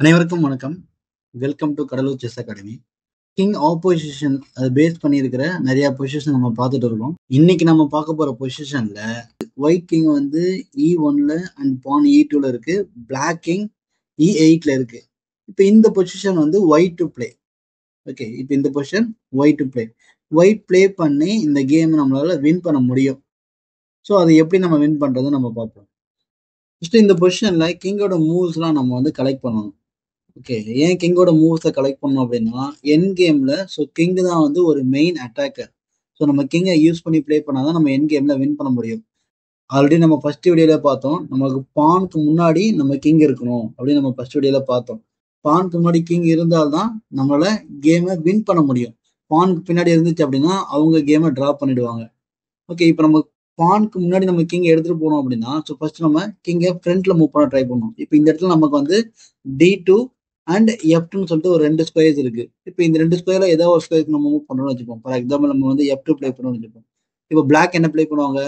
அனைவருக்கும் வணக்கம். Welcome to Cuddalore chess academy. King opposition அதை பேஸ் பண்ணியிருக்கிற நிறைய பொசிஷன் நம்ம பார்த்துட்டு இருக்கோம். இன்னைக்கு நம்ம பார்க்க போற பொசிஷன்ல ஒயிட் கிங் வந்து E1ல அண்ட் பான் E2ல இருக்கு, பிளாக் கிங் E8ல இருக்கு. இப்போ இந்த பொசிஷன் வந்து ஒயிட் டு பிளே. ஓகே, இப்போ இந்த position white to play. White play பண்ணி இந்த கேம் நம்மளால வின் பண்ண முடியும். ஸோ அதை எப்படி நம்ம வின் பண்றதை நம்ம பார்ப்போம். ஃபர்ஸ்ட் இந்த பொசிஷன்ல கிங்கோட மூவ்ஸ்லாம் நம்ம வந்து கலெக்ட் பண்ணணும். ஓகே, ஏன் கிங்கோட மூவ்ஸை கலெக்ட் பண்ணோம் அப்படின்னா என் கேம்ல ஸோ கிங் தான் வந்து ஒரு மெயின் அட்டாக்கர். ஸோ நம்ம கிங்கை யூஸ் பண்ணி ப்ளே பண்ணாதான் நம்ம என் கேம்ல வின் பண்ண முடியும். ஆல்ரெடி நம்ம ஃபர்ஸ்ட் வீடியோல பார்த்தோம், நமக்கு பானுக்கு முன்னாடி நம்ம கிங் இருக்கணும் அப்படின்னு நம்ம ஃபர்ஸ்ட் வீடியோல பார்த்தோம். பானுக்கு முன்னாடி கிங் இருந்தால்தான் நம்மளால கேமை வின் பண்ண முடியும். பானுக்கு பின்னாடி இருந்துச்சு அப்படின்னா அவங்க கேமை டிரா பண்ணிடுவாங்க. ஓகே, இப்போ நம்ம பானுக்கு முன்னாடி நம்ம கிங் எடுத்துட்டு போனோம் அப்படின்னா ஸோ ஃபர்ஸ்ட் நம்ம கிங்கை ஃப்ரண்ட்ல மூவ் பண்ண ட்ரை பண்ணணும். இப்போ இந்த இடத்துல நமக்கு வந்து D2 அண்ட் F2ன்னு சொல்லிட்டு ஒரு 2 ஸ்கொயர்ஸ் இருக்கு. இப்போ இந்த 2 ஸ்கொயர்ல ஏதோ ஒரு ஸ்கொயருக்கு நம்ம மூவ் பண்றோம்னு வச்சுப்போம். ஃபார் எக்ஸாம்பிள் நம்ம வந்து F2 ப்ளே பண்ணணும்னு வச்சுப்போம். இப்போ பிளாக் என்ன ப்ளே பண்ணுவாங்க,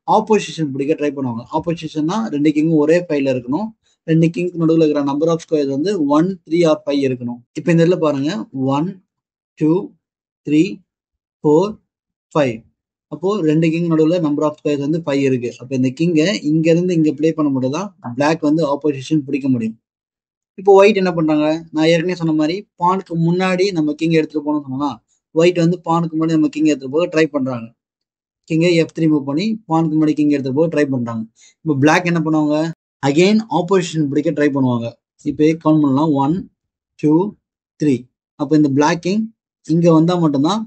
ஆப்போசிஷன் பிடிக்க ட்ரை பண்ணுவாங்க. ஆப்போசிஷன்னா 2 கிங்கும் ஒரே ஃபைவ்ல இருக்கணும். 2 கிங்க்கு நடுவில் இருக்கிற நம்பர் ஆஃப் ஸ்கொயர்ஸ் வந்து 1, 3 ஆர் 5 இருக்கணும். இப்போ இந்த இடத்துல பாருங்க 1, 2, 3, 4, 5. அப்போ 2 கிங் நடுவில் நம்பர் ஆஃப் ஸ்கொயர்ஸ் வந்து 5 இருக்கு. அப்போ இந்த கிங்கை இங்க இருந்து இங்க ப்ளே பண்ண மட்டும் தான் பிளாக் வந்து ஆப்போசிஷன் பிடிக்க முடியும். இப்போ ஒயிட் என்ன பண்றாங்க, நான் ஏற்கனவே சொன்ன மாதிரி பானுக்கு முன்னாடி நம்ம கிங் எடுத்துட்டு போனோம்னு சொன்னா ஒயிட் வந்து பானுக்கு முன்னாடி நம்ம கிங் எடுத்துட்டு போக ட்ரை பண்றாங்க. கிங்கை F3 மூவ் பண்ணி பானுக்கு முன்னாடி கிங் எடுத்துட்டு போக ட்ரை பண்றாங்க. இப்போ பிளாக் என்ன பண்ணுவாங்க, அகெயின் ஆப்போசிஷன் பிடிக்க ட்ரை பண்ணுவாங்க. இப்போ கவுண்ட் பண்ணலாம் 1, 2, 3. அப்போ இந்த பிளாக் கிங் இங்க வந்தா மட்டும்தான்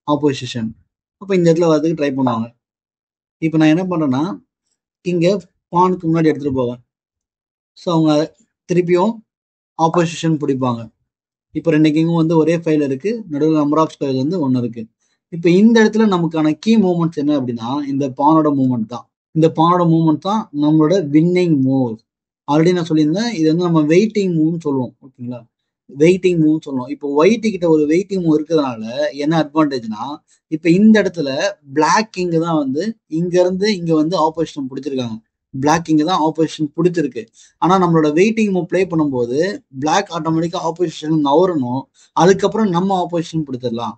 ஆப்போசிஷன். அப்போ இந்த இடத்துல வரதுக்கு ட்ரை பண்ணுவாங்க. இப்போ நான் என்ன பண்றேன்னா கிங்கை பானுக்கு முன்னாடி எடுத்துட்டு போவேன். ஸோ அவங்க திருப்பியும் ஆப்போசிஷன் பிடிப்பாங்க. இப்போ 2 கிங்கும் வந்து ஒரே ஃபைவ்ல இருக்கு, நடுவில் நம்பர் ஆஃப் ஸ்கொயர்ஸ் வந்து 1 இருக்கு. இப்போ இந்த இடத்துல நமக்கான கீ மூவ்மெண்ட்ஸ் என்ன அப்படின்னா இந்த பானோட மூவ்மெண்ட் தான். இந்த பானோட மூவ்மெண்ட் தான் நம்மளோட வின்னிங் மூவ். ஆல்ரெடி நான் சொல்லியிருந்தேன், இது வந்து நம்ம வெயிட்டிங் மூவ்னு சொல்லுவோம். ஓகேங்களா, வெயிட்டிங் மூவ் சொல்லுவோம். இப்போ ஒயிட் கிட்ட ஒரு வெயிட்டிங் மூவ் இருக்கிறதுனால என்ன அட்வான்டேஜ்னா இப்போ இந்த இடத்துல பிளாக் கிங் தான் வந்து இங்க இருந்து இங்க வந்து ஆப்போசிஷன் பிடிச்சிருக்காங்க. பிளாக் கிங் தான் ஆப்போசிஷன் பிடிச்சிருக்கு. ஆனா நம்மளோட வெயிட்டிங் மூவ் ப்ளே பண்ணும்போது பிளாக் ஆட்டோமேட்டிக்கா ஆப்போசிஷன் நவரணும். அதுக்கப்புறம் நம்ம ஆப்போசிஷன் பிடிச்சிடலாம்.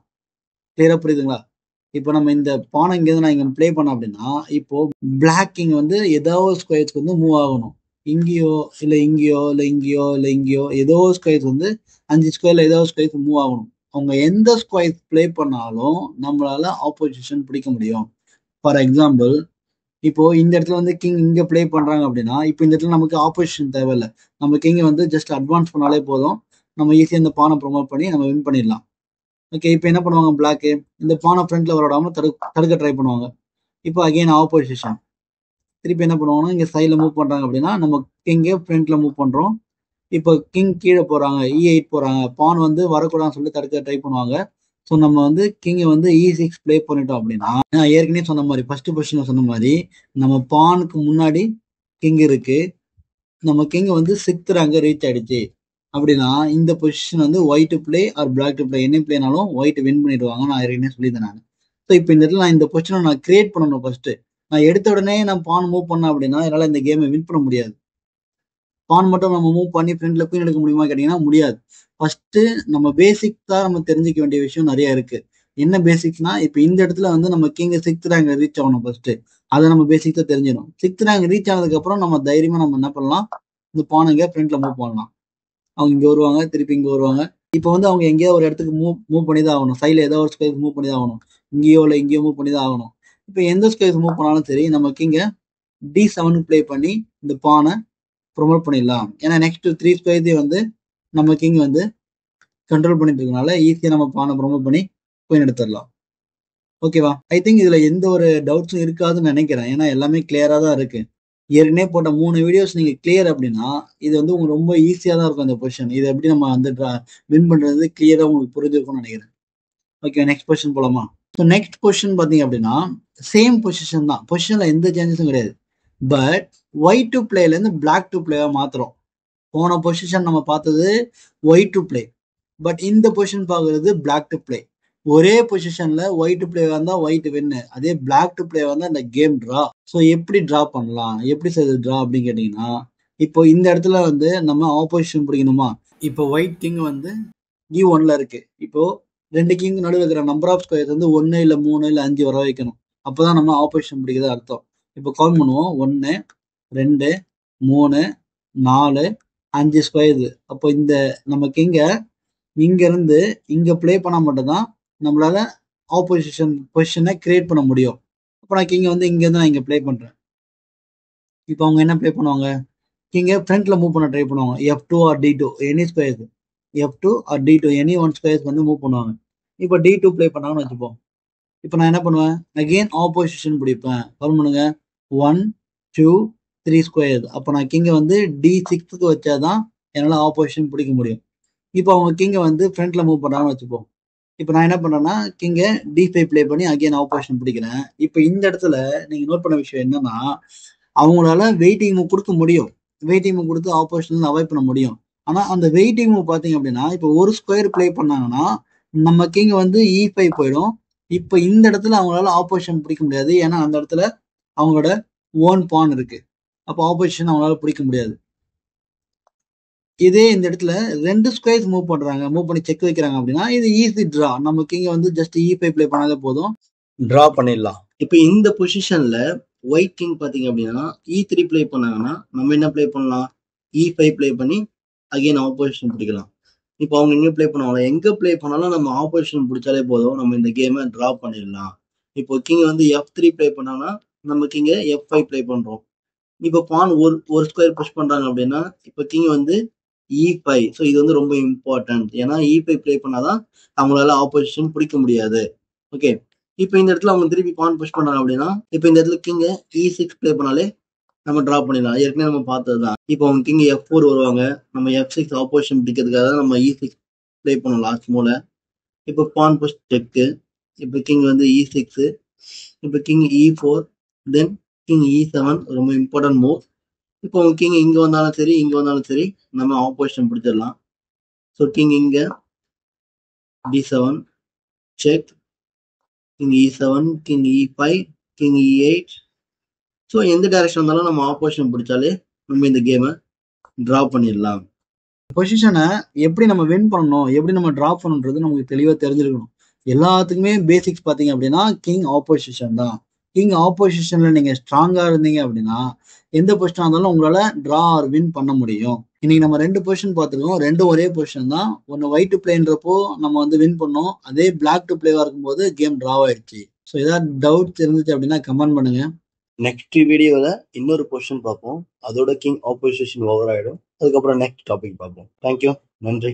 கிளியரா புரியுதுங்களா? இப்போ நம்ம இந்த பானை இங்கேருந்து நான் இங்க ப்ளே பண்ண அப்படின்னா இப்போ பிளாக் கிங் வந்து ஏதாவது ஸ்கொயர்ஸ்க்கு வந்து மூவ் ஆகணும். இங்கேயோ இல்ல இங்கேயோ இல்ல இங்கேயோ இல்ல இங்கேயோ ஏதோ ஸ்கொயர்ஸ் வந்து 5 ஸ்கொயர்ல ஏதோ ஸ்கொயர்ஸ் மூவ் ஆகணும். அவங்க எந்த ஸ்கொயர்ஸ் ப்ளே பண்ணாலும் நம்மளால ஆப்போசிஷன் பிடிக்க முடியும். ஃபார் எக்ஸாம்பிள் இப்போ இந்த இடத்துல வந்து கிங் இங்க ப்ளே பண்றாங்க அப்படின்னா இப்போ இந்த இடத்துல நமக்கு ஆப்போசிஷன் தேவையில்லை. நம்ம கிங் வந்து ஜஸ்ட் அட்வான்ஸ் பண்ணாலே போதும், நம்ம ஈஸியா இந்த பானை ப்ரொமோட் பண்ணி நம்ம வின் பண்ணிடலாம். ஓகே, இப்போ என்ன பண்ணுவாங்க, பிளாக் இந்த பானை ஃப்ரண்ட்ல விளையாடாம தடுக்க ட்ரை பண்ணுவாங்க. இப்போ அகைன் ஆப்போசிஷன் திருப்பி என்ன பண்ணுவாங்கன்னா இங்க சைட்ல மூவ் பண்றாங்க அப்படின்னா நம்ம கிங்கே ஃப்ரண்ட்ல மூவ் பண்றோம். இப்போ கிங் கீழே போறாங்க, E8 போறாங்க, பான் வந்து வரக்கூடாதுன்னு சொல்லி தடுக்க ட்ரை பண்ணுவாங்க. ஸோ நம்ம வந்து கிங்கை வந்து E6 ப்ளே பண்ணிட்டோம் அப்படின்னா நான் ஏற்கனவே சொன்ன மாதிரி ஃபர்ஸ்ட் பொசிஷன் சொன்ன மாதிரி நம்ம பானுக்கு முன்னாடி கிங் இருக்கு, நம்ம கிங் வந்து 6th ரேங்க் ரீச் ஆயிடுச்சு அப்படின்னா இந்த பொசிஷன் வந்து white to play or black to play என்ன பிளேனாலும் ஒயிட் வின் பண்ணிடுவாங்க. நான் ஏற்கனவே சொல்லியிருந்தேன் நான். ஸோ இப்போ இந்த இடத்துல நான் இந்த பொசிஷனை நான் கிரியேட் பண்ணணும். ஃபர்ஸ்ட் நான் எடுத்த உடனே நான் பான் மூவ் பண்ணேன் அப்படின்னா என்னால் இந்த கேமை வின் பண்ண முடியாது. பான் மட்டும் நம்ம மூவ் பண்ணி ஃப்ரண்ட்ல குயின் எடுக்க முடியுமா கேட்டீங்கன்னா முடியாது. ஃபர்ஸ்ட் நம்ம பேசிக்ஸா நம்ம தெரிஞ்சுக்க வேண்டிய விஷயம் நிறைய இருக்கு. என்ன பேசிக்ஸ்னா இப்போ இந்த இடத்துல வந்து நம்ம கிங் 6th ரேங்க் ரீச் ஆகணும். ஃபர்ஸ்ட் அதை நம்ம பேசிக்ஸா தெரிஞ்சிடும். 6th ரேங்க் ரீச் ஆனதுக்கு அப்புறம் நம்ம தைரியமா நம்ம என்ன பண்ணலாம், இந்த பானுங்க ஃப்ரண்ட்ல மூவ் பண்ணலாம். அவங்க இங்க வருவாங்க, திருப்பி இங்க வருவாங்க. இப்போ வந்து அவங்க எங்கேயோ ஒரு இடத்துக்கு மூவ் பண்ணி தான் ஆகணும். சைட்ல ஏதோ ஒரு ஸ்கொயர் மூவ் பண்ணி தான் ஆகணும். இங்கேயோ இல்லை இங்கேயோ மூவ் பண்ணி தான் ஆகணும். இப்போ எந்த ஸ்கொயர் மூவ் பண்ணாலும் சரி நம்ம கிங்க D7 ப்ளே பண்ணி இந்த பானை ப்ரொமோட் பண்ணிடலாம். ஏன்னா நெக்ஸ்ட் 3 ஸ்கொயர்ஸே வந்து நம்ம கிங் வந்து கண்ட்ரோல் பண்ணிட்டு இருக்கனால ஈஸியா நம்ம பானை ப்ரொமோட் பண்ணி குயின் எடுத்துடலாம். ஓகேவா? ஐ திங்க் இதுல எந்த ஒரு டவுட்ஸும் இருக்காதுன்னு நினைக்கிறேன். ஏன்னா எல்லாமே கிளியரா தான் இருக்கு. ஏற்கனவே போட்ட 3 வீடியோஸ் நீங்க கிளியர் அப்படின்னா இது வந்து உங்களுக்கு ரொம்ப ஈஸியா தான் இருக்கும். இந்த பொசிஷன் இது எப்படி நம்ம வந்து வின் பண்றது கிளியரா உங்களுக்கு புரிஞ்சிருக்கும்னு நினைக்கிறேன். ஓகே, நெக்ஸ்ட் பொசிஷன் போலாமா? ஸோ நெக்ஸ்ட் பொசிஷன் பாத்தீங்க அப்படின்னா சேம் பொசிஷன் தான். பொசிஷன்ல எந்த சேஞ்சஸும் கிடையாது. பட் ஒயிட் டு பிளேல இருந்து பிளாக் டு பிளேவா மாத்துறோம். போன பொசிஷன் நம்ம பார்த்தது ஒயிட் டு பிளே, பட் இந்த பொசிஷன் பார்க்கறது பிளாக் டு பிளே. ஒரே பொசிஷன்ல ஒயிட் டு பிளே வந்தா ஒயிட் வின்னு, அதே பிளாக் டு பிளே வந்தா இந்த கேம் டிரா. ஸோ எப்படி டிரா பண்ணலாம், எப்படி செய்யுது டிரா அப்படின்னு கேட்டீங்கன்னா இப்போ இந்த இடத்துல வந்து நம்ம ஆப்போசிஷன் பிடிக்கணுமா? இப்போ ஒயிட் கிங் வந்து E1ல இருக்கு. இப்போ 2 கிங் நடுவுல இருக்கிற நம்பர் ஆஃப் ஸ்கொயர்ஸ் வந்து 1 இல்ல 3 இல்ல 5 வர வைக்கணும். அப்பதான் நம்ம ஆப்போசிஷன் பிடிக்கிறது அர்த்தம். இப்போ கவுண்ட் பண்ணுவோம். 1 2 3 4 5 ஸ்கொயர்ஸ். அப்போ இந்த நம்ம கிங்க இங்க இருந்து இங்க ப்ளே பண்ணா மட்டும்தான் நம்மளால ஆப்போசிஷன் பொசிஷனை கிரியேட் பண்ண முடியும். அப்போ நான் கிங்க வந்து இங்க இருந்து நான் இங்க ப்ளே பண்றேன். இப்போ அவங்க என்ன ப்ளே பண்ணுவாங்க? கிங்க ஃப்ரண்ட்ல மூவ் பண்ண ட்ரை பண்ணுவாங்க. F2 or D2 any squares. F2 or D2 any one squares வந்து மூவ் பண்ணுவாங்க. இப்போ D2 ப்ளே பண்ணாங்கன்னு வச்சுப்போம். இப்போ நான் என்ன பண்ணுவேன்? அகெயின் ஆப்போசிஷன் பிடிப்பேன். கவுண்ட் பண்ணுங்க. 1 2 3 ஸ்கொயர்ஸ். அப்போ நான் கிங்க வந்து D6க்கு வச்சாதான் என்னால ஆப்போசிஷன் பிடிக்க முடியும். இப்போ அவங்க கிங்க வந்து ஃப்ரண்ட்ல மூவ் பண்றாங்கன்னு வச்சுப்போம். இப்போ நான் என்ன பண்றேன்னா கிங்க D5 ப்ளே பண்ணி அகெயின் ஆப்போசிஷன் பிடிக்கிறேன். இப்போ இந்த இடத்துல நீங்க நோட் பண்ண விஷயம் என்னன்னா, அவங்களால வெயிட்டிங் மூவ் கொடுக்க முடியும். வெயிட்டிங் மூவ் கொடுத்து ஆப்போசிஷன் அவாய்ட் பண்ண முடியும். ஆனா அந்த வெயிட்டிங் மூவ் பாத்தீங்க அப்படின்னா, இப்போ ஒரு ஸ்கொயர் ப்ளே பண்ணாங்கன்னா நம்ம கிங் வந்து E5 போயிடும். இப்போ இந்த இடத்துல அவங்களால ஆப்போசிஷன் பிடிக்க முடியாது. ஏன்னா அந்த இடத்துல அவங்களோட ஓன் பான் இருக்கு. அப்போ ஆப்போசிஷன் அவங்களால பிடிக்க முடியாது. இதே இந்த இடத்துல 2 ஸ்கொயர்ஸ் மூவ் பண்றாங்க, மூவ் பண்ணி செக் வைக்கிறாங்க அப்படின்னா இது ஈஸி டிரா. நம்ம கிங்க வந்து ஜஸ்ட் E5 ப்ளே பண்ணாலே போதும், டிரா பண்ணிடலாம். இப்போ இந்த பொசிஷன்ல ஒயிட் கிங் பாத்தீங்க அப்படின்னா E3 ப்ளே பண்ணாங்கன்னா நம்ம என்ன ப்ளே பண்ணலாம்? E5 ப்ளே பண்ணி அகைன் ஆப்போசிஷன் பிடிக்கலாம். இப்போ அவங்க எங்க ப்ளே பண்ணுவாங்க? எங்க ப்ளே பண்ணாலும் நம்ம ஆப்போசிஷன் பிடிச்சாலே போதும், நம்ம இந்த கேமை டிரா பண்ணிடலாம். இப்போ கிங் வந்து F3 ப்ளே பண்ணாங்கன்னா நம்ம கிங்க F5 ப்ளே பண்றோம். இப்போ பான் ஒரு ஸ்கொயர் புஷ் பண்றாங்க அப்படின்னா இப்போ கிங் வந்து E5. ஸோ இது வந்து ரொம்ப இம்பார்ட்டன்ட். ஏன்னா E5 ப்ளே பண்ணாதான் அவங்களால ஆப்போசிஷன் பிடிக்க முடியாது. ஓகே, இப்போ இந்த இடத்துல அவங்க திருப்பி பான் புஷ் பண்ணாங்க அப்படின்னா இப்போ இந்த இடத்துல கிங்க E6 ப்ளே பண்ணாலே நம்ம டிரா பண்ணிடலாம். ஏற்கனவே நம்ம பார்த்ததுதான். இப்போ அவங்க கிங் F4 வருவாங்க. நம்ம F6 ஆப்போசிஷன் பிடிக்கிறதுக்காக நம்ம E6 ப்ளே பண்ணோம் லாஸ்ட் மூல. இப்போ பான் புஷ் செக்கு. இப்போ கிங் வந்து E6. இப்போ கிங் E4. தென் கிங் E7. ரொம்ப இம்பார்ட்டன்ட் மூவ். இப்போ உங்க கிங் இங்க வந்தாலும் சரி இங்க வந்தாலும் சரி நம்ம ஆப்போசிஷன் பிடிச்சிடலாம். ஸோ கிங் இங்க D7 check. King E7, king E5, king E8. So எந்த டைரக்ஷன் இருந்தாலும் நம்ம ஆப்போசிஷன் பிடிச்சாலே நம்ம இந்த கேமை டிரா பண்ணிடலாம். பொசிஷனை எப்படி நம்ம வின் பண்ணணும், எப்படி நம்ம டிரா பண்ணணுன்றது நமக்கு தெளிவா தெரிஞ்சிருக்கணும். எல்லாத்துக்குமே பேசிக்ஸ் பாத்தீங்க அப்படின்னா கிங் ஆப்போசிஷன் தான். கிங் ஆப்போசிஷன்ல நீங்க ஸ்ட்ராங்கா இருந்தீங்க அப்படின்னா எந்த பொசிஷனா இருந்தாலும் உங்களால டிரா ஆர் வின் பண்ண முடியும். இன்னைக்கு நம்ம 2 பொசிஷன் பார்த்துருக்கோம். ரெண்டும் ஒரே பொசிஷன் தான். ஒன்னு ஒயிட் டு பிளேன்றப்போ நம்ம வந்து வின் பண்ணோம். அதே பிளாக் டு பிளேவா இருக்கும்போது கேம் டிரா ஆயிடுச்சு. ஸோ ஏதாவது டவுட்ஸ் இருந்துச்சு அப்படின்னா கமெண்ட் பண்ணுங்க. நெக்ஸ்ட் வீடியோல இன்னொரு பொசிஷன் பார்ப்போம். அதோட கிங் ஆப்போசிஷன் ஓவர் ஆயிடும். அதுக்கப்புறம் நெக்ஸ்ட் டாபிக் பார்ப்போம். தேங்க்யூ, நன்றி.